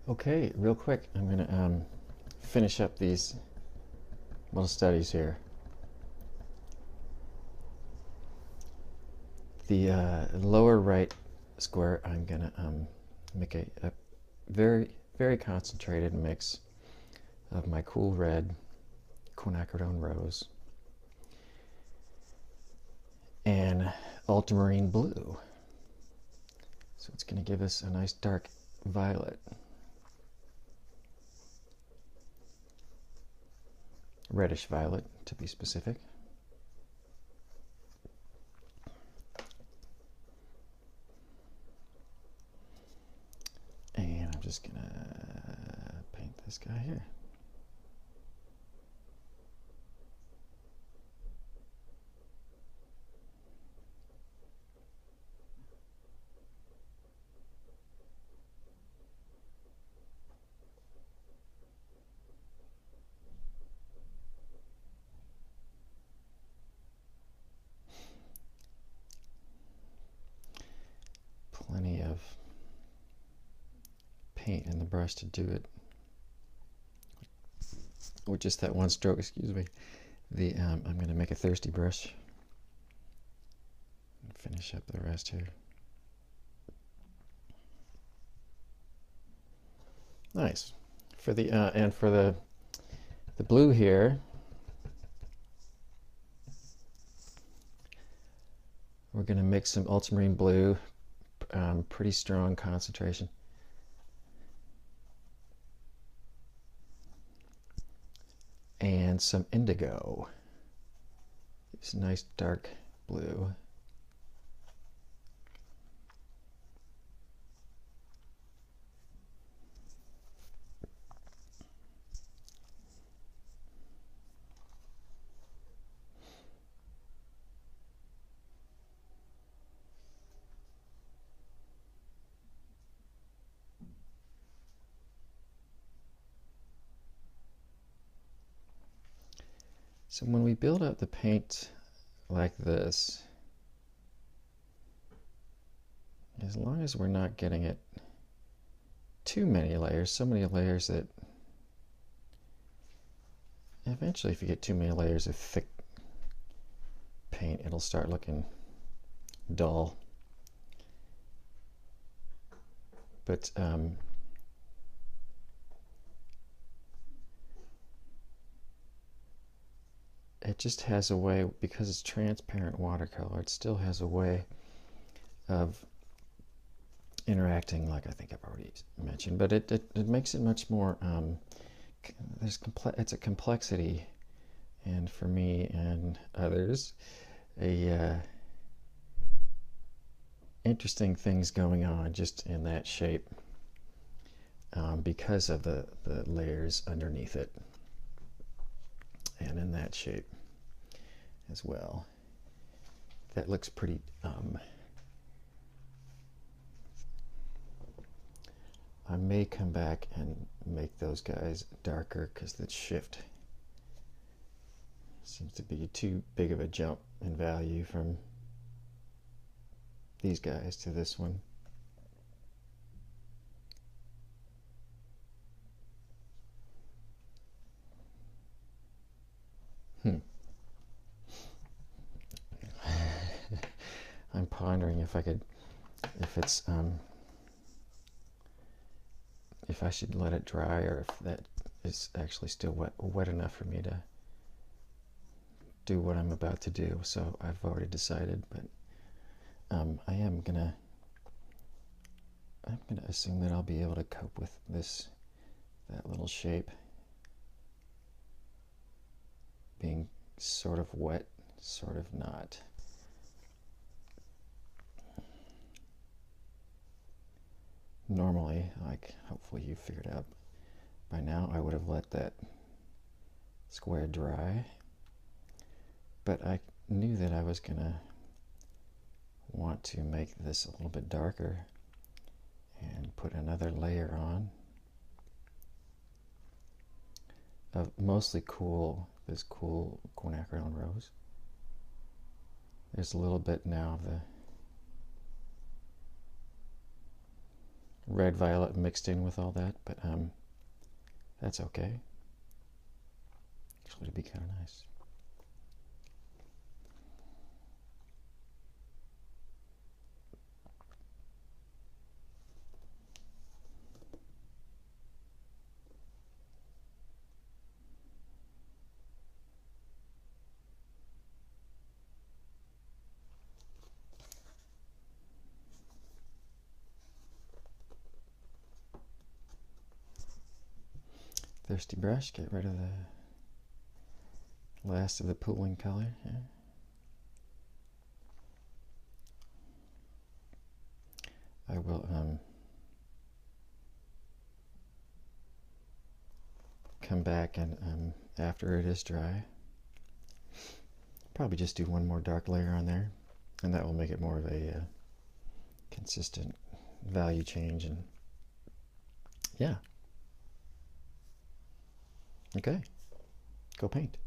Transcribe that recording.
Okay, real quick, I'm going to finish up these little studies here. The lower right square, I'm going to make a very concentrated mix of my cool red quinacridone rose and ultramarine blue. So it's going to give us a nice dark violet. Reddish violet, to be specific. And I'm just going to paint this guy here. Plenty of paint in the brush to do it with just that one stroke. Excuse me. I'm going to make a thirsty brush and finish up the rest here. Nice. For the and for the blue here, we're going to mix some ultramarine blue, pretty strong concentration. And some indigo. It's a nice dark blue. So when we build up the paint like this, as long as we're not getting it too many layers, so many layers that eventually if you get too many layers of thick paint, it'll start looking dull. But it just has a way, because it's transparent watercolor, it still has a way of interacting, like I think I've already mentioned, but it makes it much more, it's a complexity, and for me and others, interesting things going on just in that shape, because of the layers underneath it, and in that shape as well. That looks pretty I may come back and make those guys darker because the shift seems to be too big of a jump in value from these guys to this one. I'm pondering if I could, if I should let it dry, or if that is actually still wet enough for me to do what I'm about to do. So I've already decided, but I'm gonna assume that I'll be able to cope with that little shape being sort of wet, sort of not. Normally, like hopefully you figured out by now, I would have let that square dry, but I knew that I was gonna want to make this a little bit darker and put another layer on of mostly this cool quinacridone rose. There's a little bit now of the red violet mixed in with all that, but that's okay. Actually, it'd be kind of nice. Thirsty brush, get rid of the last of the pooling color. Yeah. I will come back and after it is dry, probably just do one more dark layer on there, and that will make it more of a consistent value change. And yeah, okay, go paint.